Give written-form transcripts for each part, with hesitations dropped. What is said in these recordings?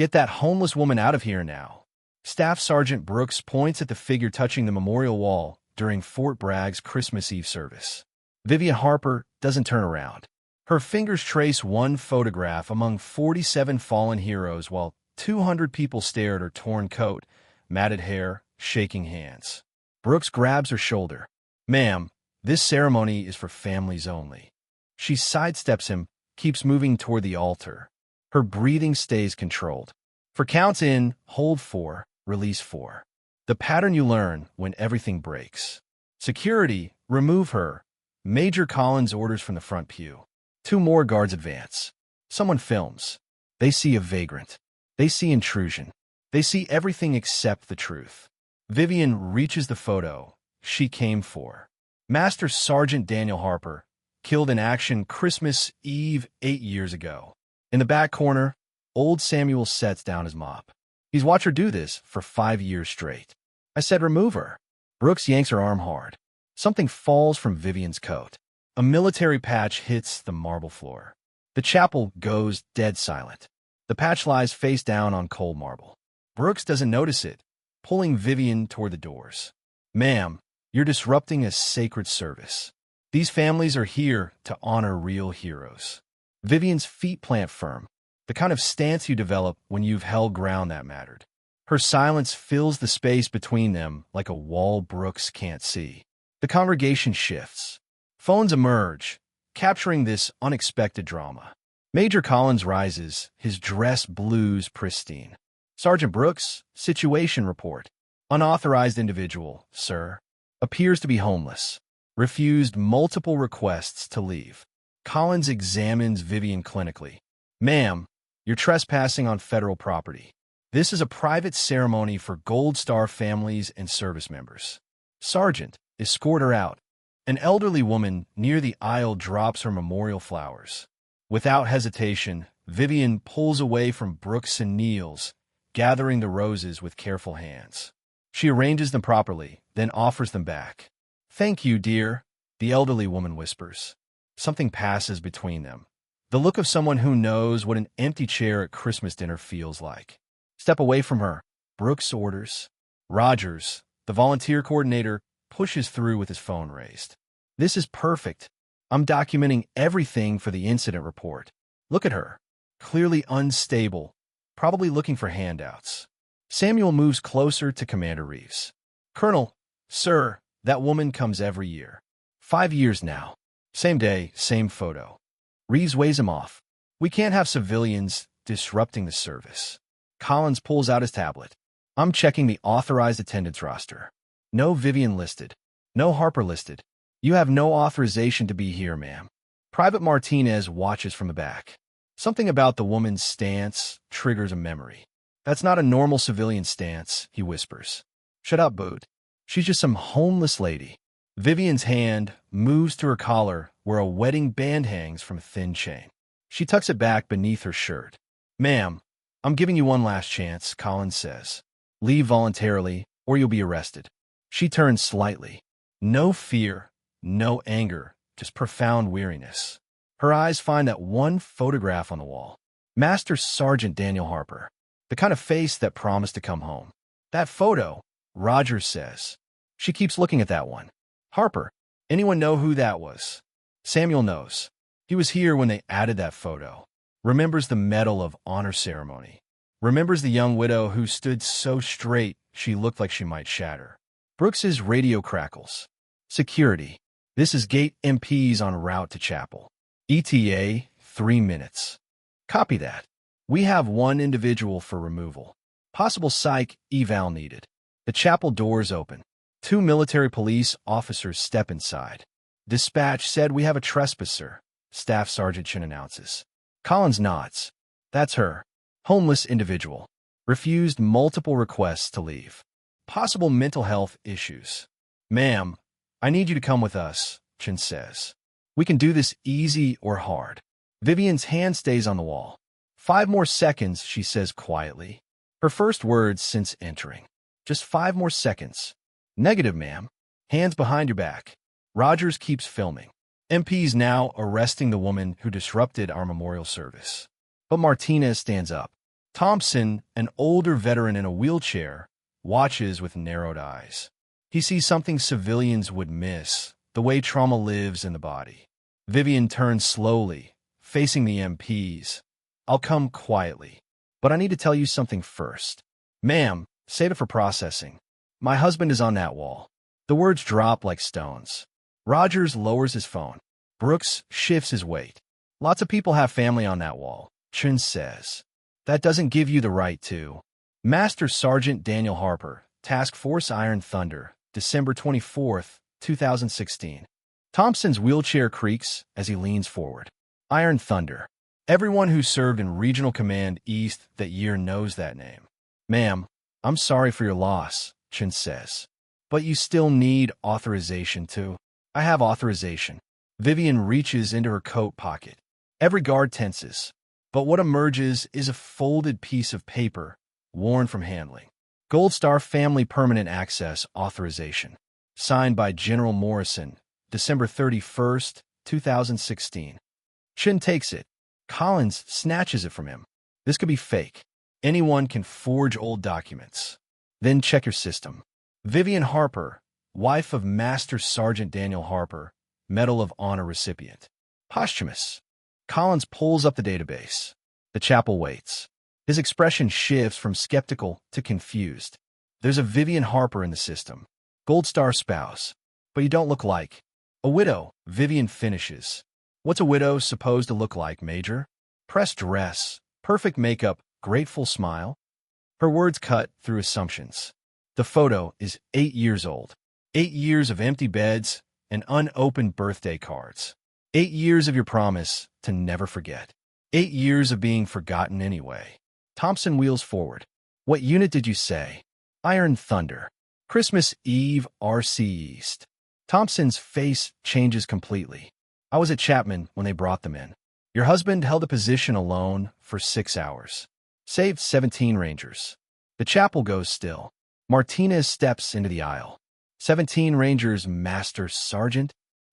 Get that homeless woman out of here now. Staff Sergeant Brooks points at the figure touching the memorial wall during Fort Bragg's Christmas Eve service. Vivian Harper doesn't turn around. Her fingers trace one photograph among 47 fallen heroes while 200 people stare at her torn coat, matted hair, shaking hands. Brooks grabs her shoulder. "Ma'am, this ceremony is for families only." She sidesteps him, keeps moving toward the altar. Her breathing stays controlled. For counts in, hold 4, release 4. The pattern you learn when everything breaks. Security, remove her. Major Collins orders from the front pew. 2 more guards advance. Someone films. They see a vagrant. They see intrusion. They see everything except the truth. Vivian reaches the photo she came for. Master Sergeant Daniel Harper, killed in action Christmas Eve 8 years ago. In the back corner, old Samuel sets down his mop. He's watched her do this for 5 years straight. I said remove her. Brooks yanks her arm hard. Something falls from Vivian's coat. A military patch hits the marble floor. The chapel goes dead silent. The patch lies face down on cold marble. Brooks doesn't notice it, pulling Vivian toward the doors. "Ma'am, you're disrupting a sacred service. These families are here to honor real heroes." Vivian's feet plant firm, the kind of stance you develop when you've held ground that mattered. Her silence fills the space between them like a wall Brooks can't see. The congregation shifts. Phones emerge, capturing this unexpected drama. Major Collins rises, his dress blues pristine. "Sergeant Brooks, situation report. Unauthorized individual, sir. Appears to be homeless. Refused multiple requests to leave." Collins examines Vivian clinically. "Ma'am, you're trespassing on federal property. This is a private ceremony for Gold Star families and service members." Sergeant, escort her out. An elderly woman near the aisle drops her memorial flowers. Without hesitation, Vivian pulls away from Brooks and kneels, gathering the roses with careful hands. She arranges them properly, then offers them back. "Thank you, dear," the elderly woman whispers. Something passes between them. The look of someone who knows what an empty chair at Christmas dinner feels like. "Step away from her," Brooks orders. Rogers, the volunteer coordinator, pushes through with his phone raised. "This is perfect. I'm documenting everything for the incident report. Look at her. Clearly unstable, probably looking for handouts." Samuel moves closer to Commander Reeves. "Colonel, sir, that woman comes every year. 5 years now. Same day, same photo." Reeves weighs him off. "We can't have civilians disrupting the service." Collins pulls out his tablet. "I'm checking the authorized attendance roster. No Vivian listed. No Harper listed. You have no authorization to be here, ma'am." Private Martinez watches from the back. Something about the woman's stance triggers a memory. "That's not a normal civilian stance," he whispers. "Shut up, Boot. She's just some homeless lady." Vivian's hand moves to her collar where a wedding band hangs from a thin chain. She tucks it back beneath her shirt. "Ma'am, I'm giving you one last chance," Collins says. "Leave voluntarily or you'll be arrested." She turns slightly. No fear, no anger, just profound weariness. Her eyes find that one photograph on the wall. Master Sergeant Daniel Harper. The kind of face that promised to come home. "That photo," Rogers says. She keeps looking at that one. "Harper, anyone know who that was?" Samuel knows. He was here when they added that photo. Remembers the Medal of Honor ceremony. Remembers the young widow who stood so straight she looked like she might shatter. Brooks's radio crackles. "Security. This is Gate MPs en route to chapel. ETA, 3 minutes. Copy that. We have one individual for removal. Possible psych eval needed." The chapel doors open. 2 military police officers step inside. "Dispatch said we have a trespasser," Staff Sergeant Chin announces. Collins nods. "That's her. Homeless individual. Refused multiple requests to leave. Possible mental health issues." "Ma'am, I need you to come with us," Chin says. "We can do this easy or hard." Vivian's hand stays on the wall. 5 more seconds," she says quietly. Her first words since entering. "Just 5 more seconds." "Negative, ma'am. Hands behind your back." Rogers keeps filming. MPs now arresting the woman who disrupted our memorial service. But Martinez stands up. Thompson, an older veteran in a wheelchair, watches with narrowed eyes. He sees something civilians would miss, the way trauma lives in the body. Vivian turns slowly, facing the MPs. I'll come quietly, but I need to tell you something first. Ma'am, save it for processing. My husband is on that wall. The words drop like stones. Rogers lowers his phone. Brooks shifts his weight. Lots of people have family on that wall, Chin says. That doesn't give you the right to. Master Sergeant Daniel Harper, Task Force Iron Thunder, December 24, 2016. Thompson's wheelchair creaks as he leans forward. Iron Thunder. Everyone who served in Regional Command East that year knows that name. Ma'am, I'm sorry for your loss, Chin says. But you still need authorization to. I have authorization. Vivian reaches into her coat pocket. Every guard tenses. But what emerges is a folded piece of paper, worn from handling. Gold Star Family Permanent Access Authorization. Signed by General Morrison, December 31, 2016. Chin takes it. Collins snatches it from him. This could be fake. Anyone can forge old documents. Then check your system. Vivian Harper, wife of Master Sergeant Daniel Harper, Medal of Honor recipient. Posthumous. Collins pulls up the database. The chapel waits. His expression shifts from skeptical to confused. There's a Vivian Harper in the system. Gold Star spouse. But you don't look like. A widow, Vivian finishes. What's a widow supposed to look like, Major? Pressed dress, perfect makeup, grateful smile. Her words cut through assumptions. The photo is 8 years old. 8 years of empty beds and unopened birthday cards. 8 years of your promise to never forget. 8 years of being forgotten anyway. Thompson wheels forward. What unit did you say? Iron Thunder. Christmas Eve, RC East. Thompson's face changes completely. I was at Chapman when they brought them in. Your husband held a position alone for 6 hours. Saved 17 Rangers. The chapel goes still. Martinez steps into the aisle. 17 Rangers, Master Sergeant.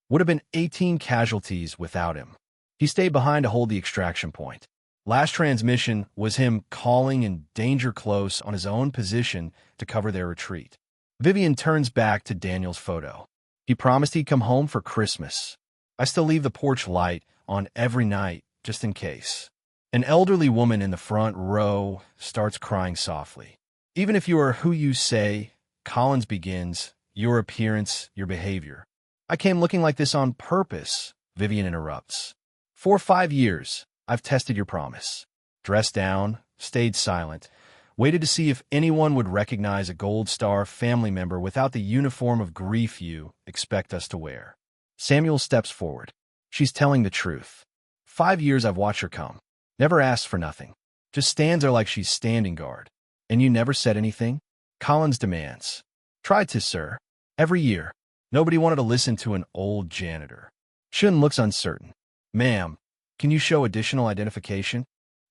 Would have been 18 casualties without him. He stayed behind to hold the extraction point. Last transmission was him calling in danger close on his own position to cover their retreat. Vivian turns back to Daniel's photo. He promised he'd come home for Christmas. I still leave the porch light on every night, just in case. An elderly woman in the front row starts crying softly. Even if you are who you say, Collins begins, your appearance, your behavior. I came looking like this on purpose, Vivian interrupts. For 5 years, I've tested your promise. Dressed down, stayed silent, waited to see if anyone would recognize a Gold Star family member without the uniform of grief you expect us to wear. Samuel steps forward. She's telling the truth. 5 years I've watched her come. Never asked for nothing. Just stands there like she's standing guard. And you never said anything? Collins demands. Tried to, sir. Every year. Nobody wanted to listen to an old janitor. Shun looks uncertain. Ma'am, can you show additional identification?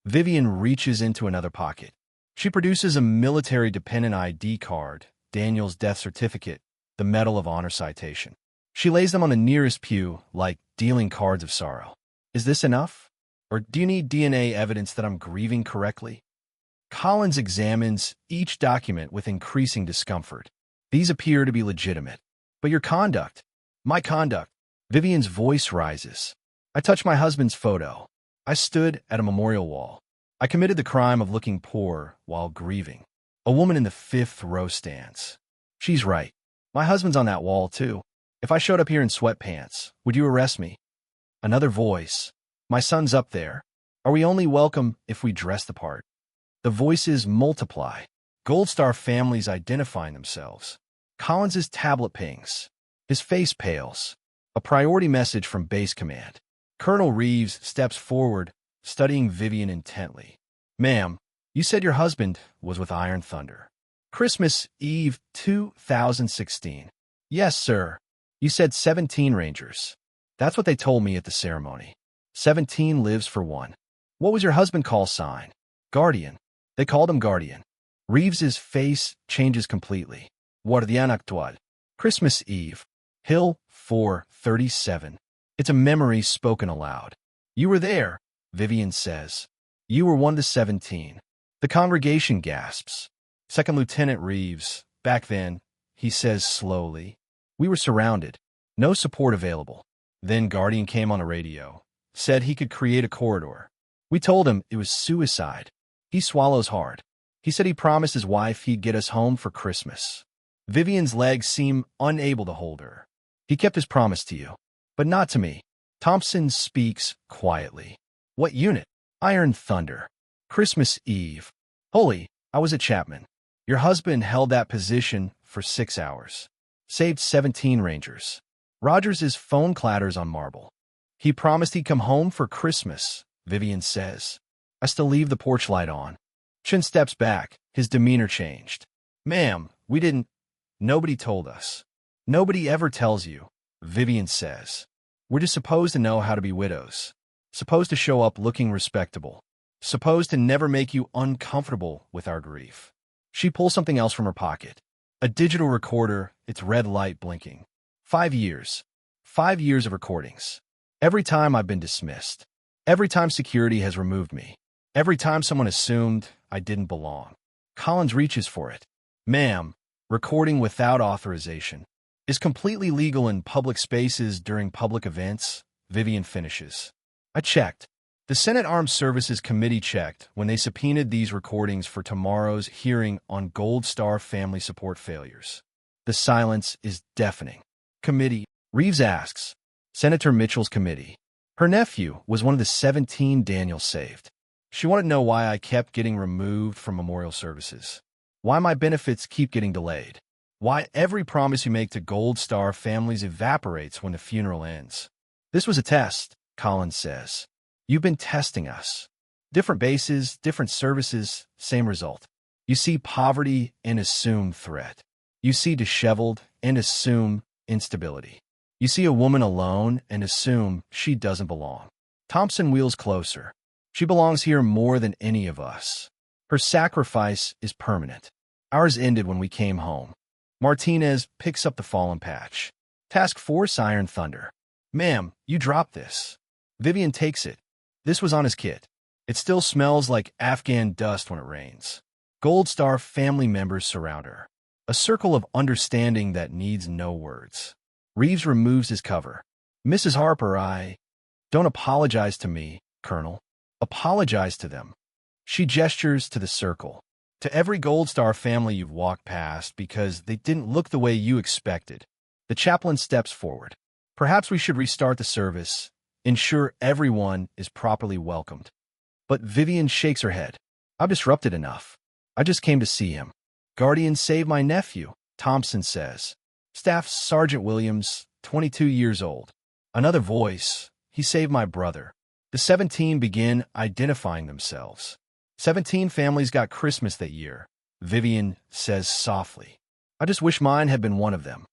Vivian reaches into another pocket. She produces a military dependent ID card, Daniel's death certificate, the Medal of Honor citation. She lays them on the nearest pew, like dealing cards of sorrow. Is this enough? Or do you need DNA evidence that I'm grieving correctly? Collins examines each document with increasing discomfort. These appear to be legitimate. But your conduct, my conduct, Vivian's voice rises. I touched my husband's photo. I stood at a memorial wall. I committed the crime of looking poor while grieving. A woman in the 5th row stands. She's right. My husband's on that wall, too. If I showed up here in sweatpants, would you arrest me? Another voice. My son's up there. Are we only welcome if we dress the part? The voices multiply. Gold Star families identifying themselves. Collins's tablet pings. His face pales. A priority message from base command. Colonel Reeves steps forward, studying Vivian intently. Ma'am, you said your husband was with Iron Thunder. Christmas Eve 2016. Yes, sir. You said 17 Rangers. That's what they told me at the ceremony. 17 lives for one. What was your husband call sign? Guardian. They called him Guardian. Reeves's face changes completely. Guardian actual. Christmas Eve. Hill 437. It's a memory spoken aloud. You were there, Vivian says. You were one of the 17. The The congregation gasps. Second Lieutenant Reeves, back then, he says slowly. We were surrounded. No support available. Then Guardian came on the radio. Said he could create a corridor. We told him it was suicide. He swallows hard. He said he promised his wife he'd get us home for Christmas. Vivian's legs seem unable to hold her. He kept his promise to you, but not to me. Thompson speaks quietly. What unit? Iron Thunder. Christmas Eve. Holy, I was at Chapman. Your husband held that position for 6 hours. Saved 17 Rangers. Rogers' phone clatters on marble. He promised he'd come home for Christmas, Vivian says. I still leave the porch light on. Chin steps back, his demeanor changed. Ma'am, we didn't. Nobody told us. Nobody ever tells you, Vivian says. We're just supposed to know how to be widows. Supposed to show up looking respectable. Supposed to never make you uncomfortable with our grief. She pulls something else from her pocket. A digital recorder, its red light blinking. 5 years. 5 years of recordings. Every time I've been dismissed. Every time security has removed me. Every time someone assumed I didn't belong. Collins reaches for it. Ma'am, recording without authorization is completely legal in public spaces during public events, Vivian finishes. I checked. The Senate Armed Services Committee checked when they subpoenaed these recordings for tomorrow's hearing on Gold Star family support failures. The silence is deafening. Committee, Reeves asks. Senator Mitchell's committee. Her nephew was one of the 17 Daniel saved. She wanted to know why I kept getting removed from memorial services. Why my benefits keep getting delayed. Why every promise you make to Gold Star families evaporates when the funeral ends. This was a test, Collins says. You've been testing us. Different bases, different services, same result. You see poverty and assume threat. You see disheveled and assume instability. You see a woman alone and assume she doesn't belong. Thompson wheels closer. She belongs here more than any of us. Her sacrifice is permanent. Ours ended when we came home. Martinez picks up the fallen patch. Task Force Iron Thunder. Ma'am, you dropped this. Vivian takes it. This was on his kit. It still smells like Afghan dust when it rains. Gold Star family members surround her. A circle of understanding that needs no words. Reeves removes his cover. Mrs. Harper, don't apologize to me, Colonel. Apologize to them. She gestures to the circle. To every Gold Star family you've walked past because they didn't look the way you expected. The chaplain steps forward. Perhaps we should restart the service. Ensure everyone is properly welcomed. But Vivian shakes her head. I've disrupted enough. I just came to see him. Guardian saved my nephew, Thompson says. Staff Sergeant Williams, 22 years old. Another voice. He saved my brother. The 17 begin identifying themselves. 17 families got Christmas that year, Vivian says softly. I just wish mine had been one of them.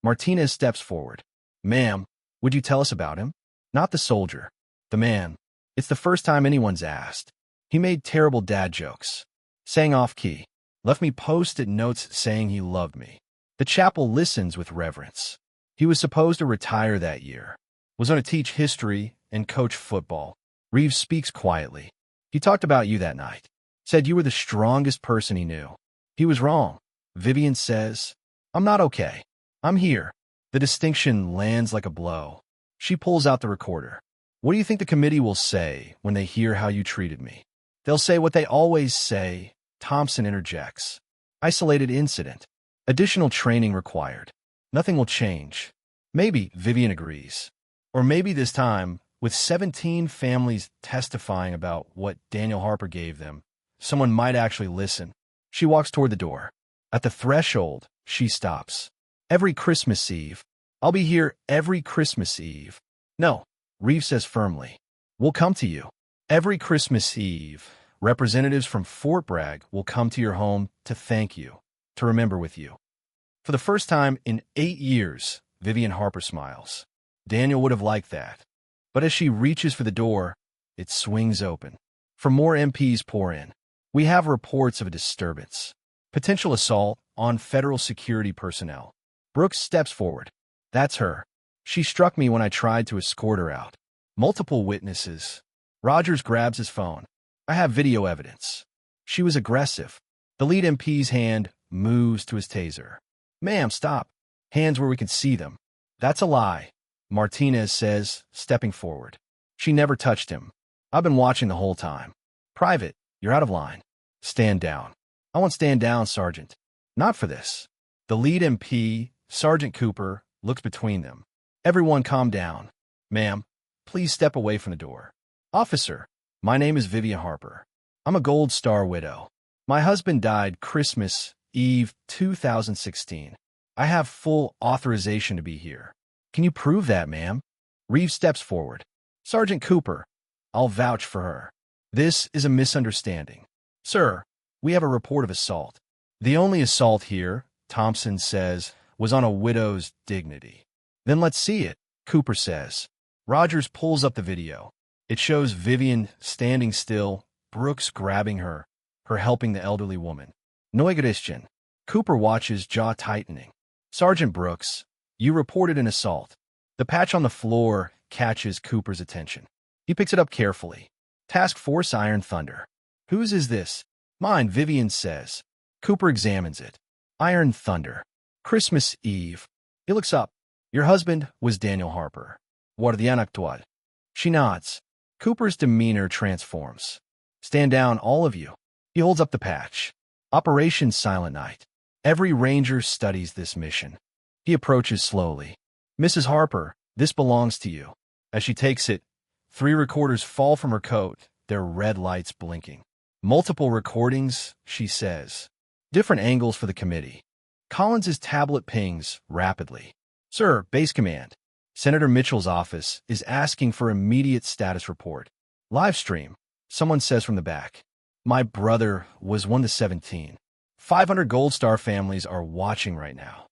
Martinez steps forward. Ma'am, would you tell us about him? Not the soldier. The man. It's the first time anyone's asked. He made terrible dad jokes. Sang off-key. Left me post-it notes saying he loved me. The chapel listens with reverence. He was supposed to retire that year. Was going to teach history and coach football. Reeves speaks quietly. He talked about you that night. Said you were the strongest person he knew. He was wrong. Vivian says, I'm not okay. I'm here. The distinction lands like a blow. She pulls out the recorder. What do you think the committee will say when they hear how you treated me? They'll say what they always say. Thompson interjects. Isolated incident. Additional training required. Nothing will change. Maybe, Vivian agrees. Or maybe this time, with 17 families testifying about what Daniel Harper gave them, someone might actually listen. She walks toward the door. At the threshold, she stops. Every Christmas Eve. I'll be here every Christmas Eve. No, Reeves says firmly. We'll come to you. Every Christmas Eve, representatives from Fort Bragg will come to your home to thank you, to remember with you. For the first time in 8 years, Vivian Harper smiles. Daniel would have liked that. But as she reaches for the door, it swings open. For more MPs pour in. We have reports of a disturbance. Potential assault on federal security personnel. Brooks steps forward. That's her. She struck me when I tried to escort her out. Multiple witnesses. Rogers grabs his phone. I have video evidence. She was aggressive. The lead MP's hand moves to his taser. Ma'am, stop. Hands where we can see them. That's a lie, Martinez says, stepping forward. She never touched him. I've been watching the whole time. Private, you're out of line. Stand down. I won't stand down, Sergeant. Not for this. The lead MP, Sergeant Cooper, looks between them. Everyone calm down. Ma'am, please step away from the door. Officer, my name is Vivian Harper. I'm a Gold Star widow. My husband died Christmas Eve 2016. I have full authorization to be here. Can you prove that, ma'am? Reeves steps forward. Sergeant Cooper, I'll vouch for her. This is a misunderstanding. Sir, we have a report of assault. The only assault here, Thompson says, was on a widow's dignity. Then let's see it, Cooper says. Rogers pulls up the video. It shows Vivian standing still, Brooks grabbing her helping the elderly woman. Neugerichten. Cooper watches, jaw tightening. Sergeant Brooks, you reported an assault. The patch on the floor catches Cooper's attention. He picks it up carefully. Task Force Iron Thunder. Whose is this? Mine, Vivian says. Cooper examines it. Iron Thunder. Christmas Eve. He looks up. Your husband was Daniel Harper. Guardian actual. She nods. Cooper's demeanor transforms. Stand down, all of you. He holds up the patch. Operation Silent Night. Every ranger studies this mission. He approaches slowly. Mrs. Harper, this belongs to you. As she takes it, 3 recorders fall from her coat, their red lights blinking. Multiple recordings, she says. Different angles for the committee. Collins's tablet pings rapidly. Sir, Base Command. Senator Mitchell's office is asking for immediate status report. Live stream, someone says from the back. My brother was 1 to 17. 500 Gold Star families are watching right now.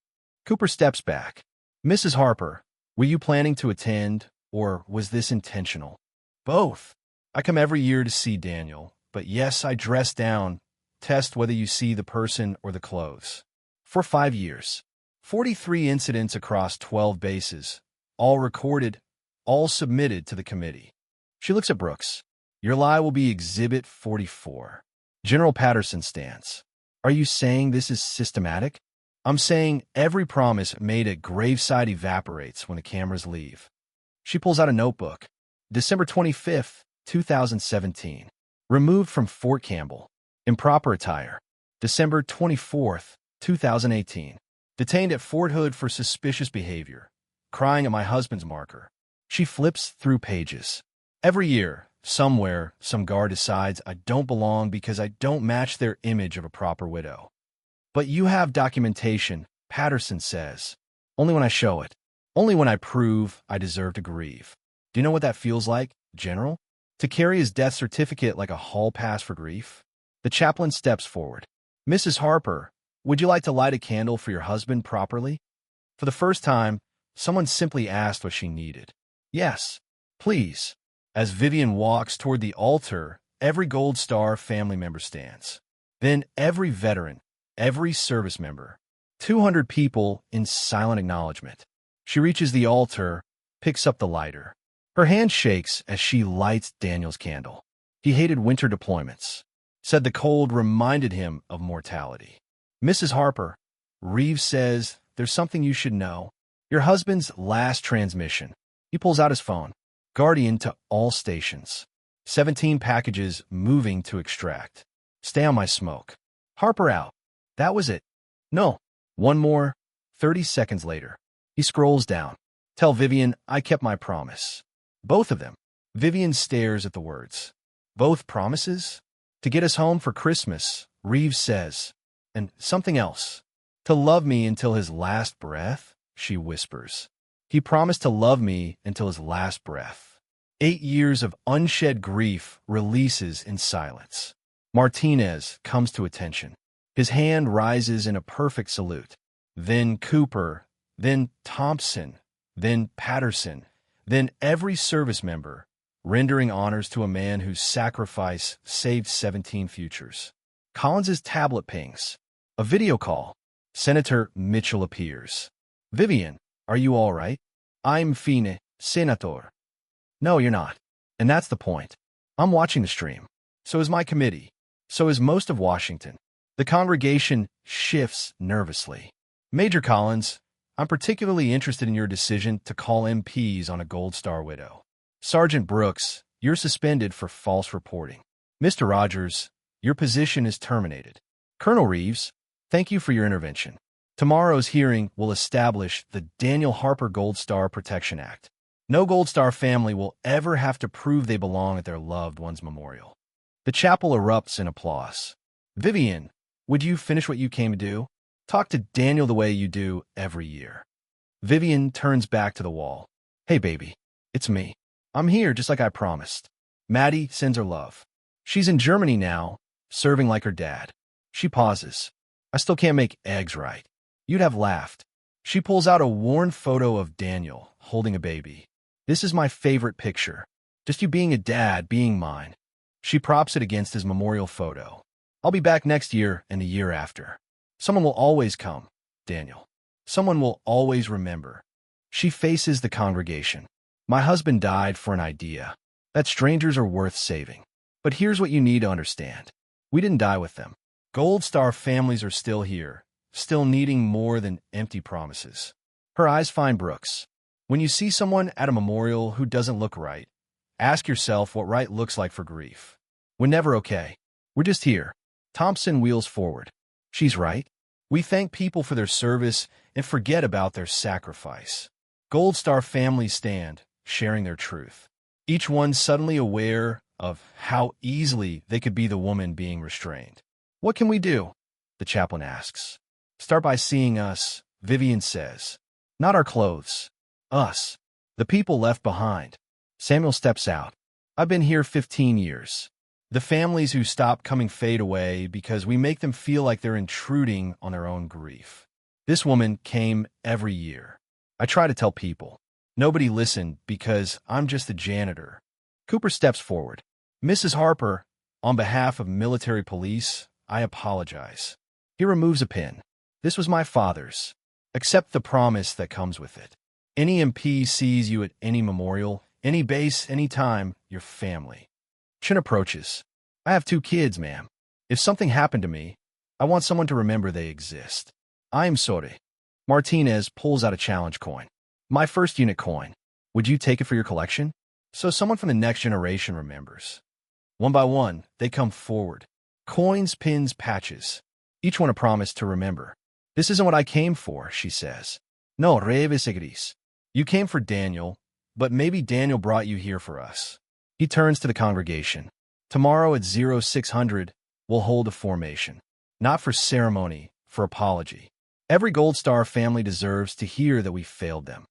Cooper steps back. Mrs. Harper, were you planning to attend, or was this intentional? Both. I come every year to see Daniel, but yes, I dress down, test whether you see the person or the clothes. For 5 years. 43 incidents across 12 bases, all recorded, all submitted to the committee. She looks at Brooks. Your lie will be Exhibit 44. General Patterson stands. Are you saying this is systematic? I'm saying every promise made at graveside evaporates when the cameras leave. She pulls out a notebook. December 25th, 2017. Removed from Fort Campbell. Improper attire. December 24th, 2018. Detained at Fort Hood for suspicious behavior. Crying at my husband's marker. She flips through pages. Every year, somewhere, some guard decides I don't belong because I don't match their image of a proper widow. But you have documentation, Patterson says. Only when I show it. Only when I prove I deserve to grieve. Do you know what that feels like, General? To carry his death certificate like a hall pass for grief? The chaplain steps forward. Mrs. Harper, would you like to light a candle for your husband properly? For the first time, someone simply asked what she needed. Yes, please. As Vivian walks toward the altar, every Gold Star family member stands. Then every veteran, every service member. 200 people in silent acknowledgement. She reaches the altar, picks up the lighter. Her hand shakes as she lights Daniel's candle. He hated winter deployments. Said the cold reminded him of mortality. Mrs. Harper, Reeves says, there's something you should know. Your husband's last transmission. He pulls out his phone. Guardian to all stations. 17 packages moving to extract. Stay on my smoke. Harper out. That was it. No. One more. 30 seconds later. He scrolls down. Tell Vivian I kept my promise. Both of them. Vivian stares at the words. Both promises? To get us home for Christmas, Reeves says. And something else. To love me until his last breath, she whispers. He promised to love me until his last breath. 8 years of unshed grief releases in silence. Martinez comes to attention. His hand rises in a perfect salute. Then Cooper, then Thompson, then Patterson, then every service member, rendering honors to a man whose sacrifice saved 17 futures. Collins's tablet pings. A video call. Senator Mitchell appears. Vivian, are you all right? I'm fine, Senator. No, you're not. And that's the point. I'm watching the stream. So is my committee. So is most of Washington. The congregation shifts nervously. Major Collins, I'm particularly interested in your decision to call MPs on a Gold Star widow. Sergeant Brooks, you're suspended for false reporting. Mr. Rogers, your position is terminated. Colonel Reeves, thank you for your intervention. Tomorrow's hearing will establish the Daniel Harper Gold Star Protection Act. No Gold Star family will ever have to prove they belong at their loved one's memorial. The chapel erupts in applause. Vivian, would you finish what you came to do? Talk to Daniel the way you do every year. Vivian turns back to the wall. Hey, baby, it's me. I'm here just like I promised. Maddie sends her love. She's in Germany now, serving like her dad. She pauses. I still can't make eggs right. You'd have laughed. She pulls out a worn photo of Daniel holding a baby. This is my favorite picture. Just you being a dad, being mine. She props it against his memorial photo. I'll be back next year and the year after. Someone will always come, Daniel. Someone will always remember. She faces the congregation. My husband died for an idea, that strangers are worth saving. But here's what you need to understand. We didn't die with them. Gold Star families are still here, still needing more than empty promises. Her eyes find Brooks. When you see someone at a memorial who doesn't look right, ask yourself what right looks like for grief. We're never okay. We're just here. Thompson wheels forward. She's right. We thank people for their service and forget about their sacrifice. Gold Star families stand, sharing their truth. Each one suddenly aware of how easily they could be the woman being restrained. What can we do? The chaplain asks. Start by seeing us, Vivian says. Not our clothes. Us. The people left behind. Samuel steps out. I've been here 15 years. The families who stop coming fade away because we make them feel like they're intruding on their own grief. This woman came every year. I try to tell people. Nobody listened because I'm just the janitor. Cooper steps forward. Mrs. Harper, on behalf of military police, I apologize. He removes a pin. This was my father's. Accept the promise that comes with it. Any MP sees you at any memorial, any base, any time, your family. Chin approaches. I have 2 kids, ma'am. If something happened to me, I want someone to remember they exist. I am sorry. Martinez pulls out a challenge coin. My first unit coin. Would you take it for your collection? So someone from the next generation remembers. One by one, they come forward. Coins, pins, patches. Each one a promise to remember. This isn't what I came for, she says. No, revis gris. You came for Daniel, but maybe Daniel brought you here for us. He turns to the congregation. Tomorrow at 0600, we'll hold a formation. Not for ceremony, for apology. Every Gold Star family deserves to hear that we failed them.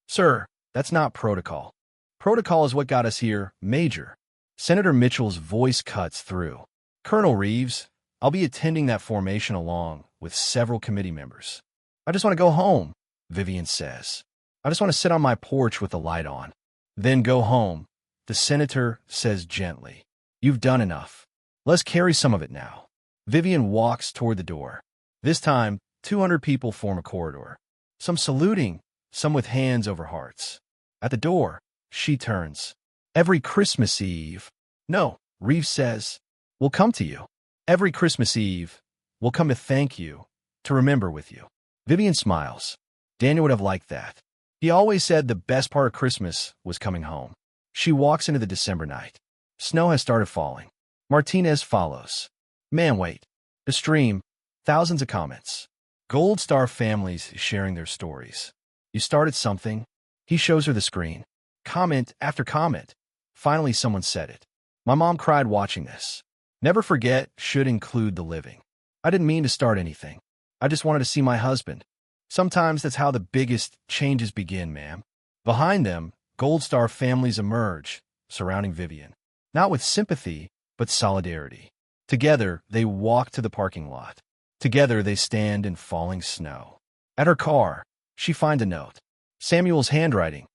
Sir, that's not protocol. Protocol is what got us here, Major. Senator Mitchell's voice cuts through. Colonel Reeves, I'll be attending that formation along with several committee members. I just want to go home, Vivian says. I just want to sit on my porch with the light on. Then go home, the senator says gently. You've done enough. Let's carry some of it now. Vivian walks toward the door. This time, 200 people form a corridor. Some saluting, some with hands over hearts. At the door, she turns. Every Christmas Eve. No, Reeves says, we'll come to you. Every Christmas Eve, we'll come to thank you, to remember with you. Vivian smiles. Daniel would have liked that. He always said the best part of Christmas was coming home. She walks into the December night. Snow has started falling. Martinez follows. Man, wait. The stream. Thousands of comments. Gold Star families sharing their stories. You started something. He shows her the screen. Comment after comment. Finally, someone said it. My mom cried watching this. Never forget should include the living. I didn't mean to start anything. I just wanted to see my husband. Sometimes that's how the biggest changes begin, ma'am. Behind them, Gold Star families emerge, surrounding Vivian. Not with sympathy, but solidarity. Together, they walk to the parking lot. Together, they stand in falling snow. At her car, she finds a note. Samuel's handwriting.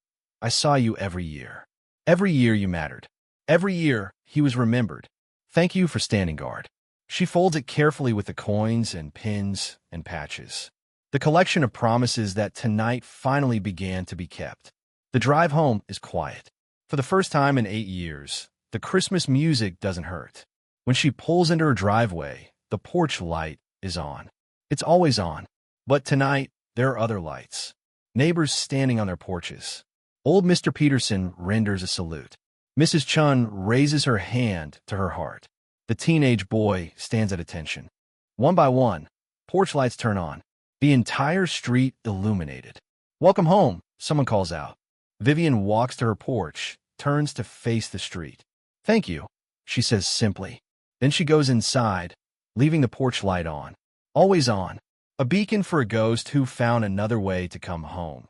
I saw you every year. Every year you mattered. Every year, he was remembered. Thank you for standing guard. She folds it carefully with the coins and pins and patches. The collection of promises that tonight finally began to be kept. The drive home is quiet. For the first time in 8 years, the Christmas music doesn't hurt. When she pulls into her driveway, the porch light is on. It's always on. But tonight, there are other lights. Neighbors standing on their porches. Old Mr. Peterson renders a salute. Mrs. Chun raises her hand to her heart. The teenage boy stands at attention. One by one, porch lights turn on. The entire street illuminated. "Welcome home," someone calls out. Vivian walks to her porch, turns to face the street. "Thank you," she says simply. Then she goes inside, leaving the porch light on. Always on. A beacon for a ghost who found another way to come home.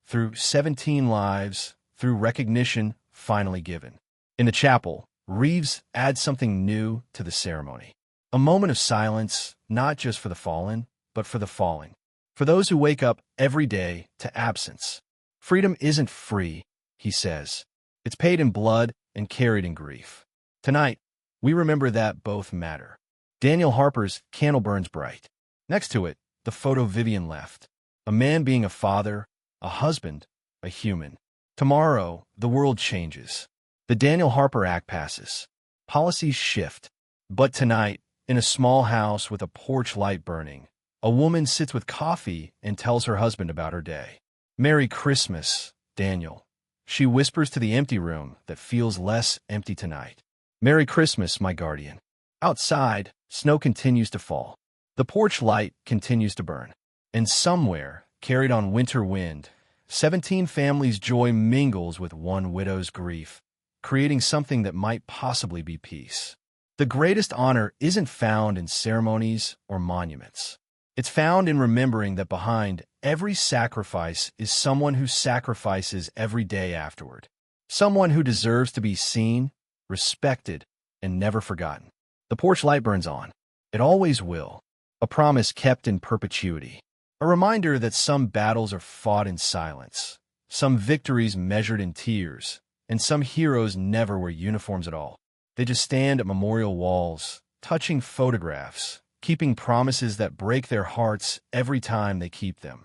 Through 17 lives, through recognition finally given. In the chapel, Reeves adds something new to the ceremony. A moment of silence, not just for the fallen, but for the falling. For those who wake up every day to absence. Freedom isn't free, he says. It's paid in blood and carried in grief. Tonight, we remember that both matter. Daniel Harper's candle burns bright. Next to it, the photo Vivian left. A man being a father, a husband, a human. Tomorrow, the world changes. The Daniel Harper Act passes. Policies shift. But tonight, in a small house with a porch light burning, a woman sits with coffee and tells her husband about her day. "Merry Christmas, Daniel." She whispers to the empty room that feels less empty tonight. "Merry Christmas, my guardian." Outside, snow continues to fall. The porch light continues to burn. And somewhere, carried on winter wind, 17 families' joy mingles with one widow's grief, creating something that might possibly be peace. The greatest honor isn't found in ceremonies or monuments. It's found in remembering that behind every sacrifice is someone who sacrifices every day afterward. Someone who deserves to be seen, respected, and never forgotten. The porch light burns on. It always will. A promise kept in perpetuity. A reminder that some battles are fought in silence, some victories measured in tears, and some heroes never wear uniforms at all. They just stand at memorial walls, touching photographs, keeping promises that break their hearts every time they keep them.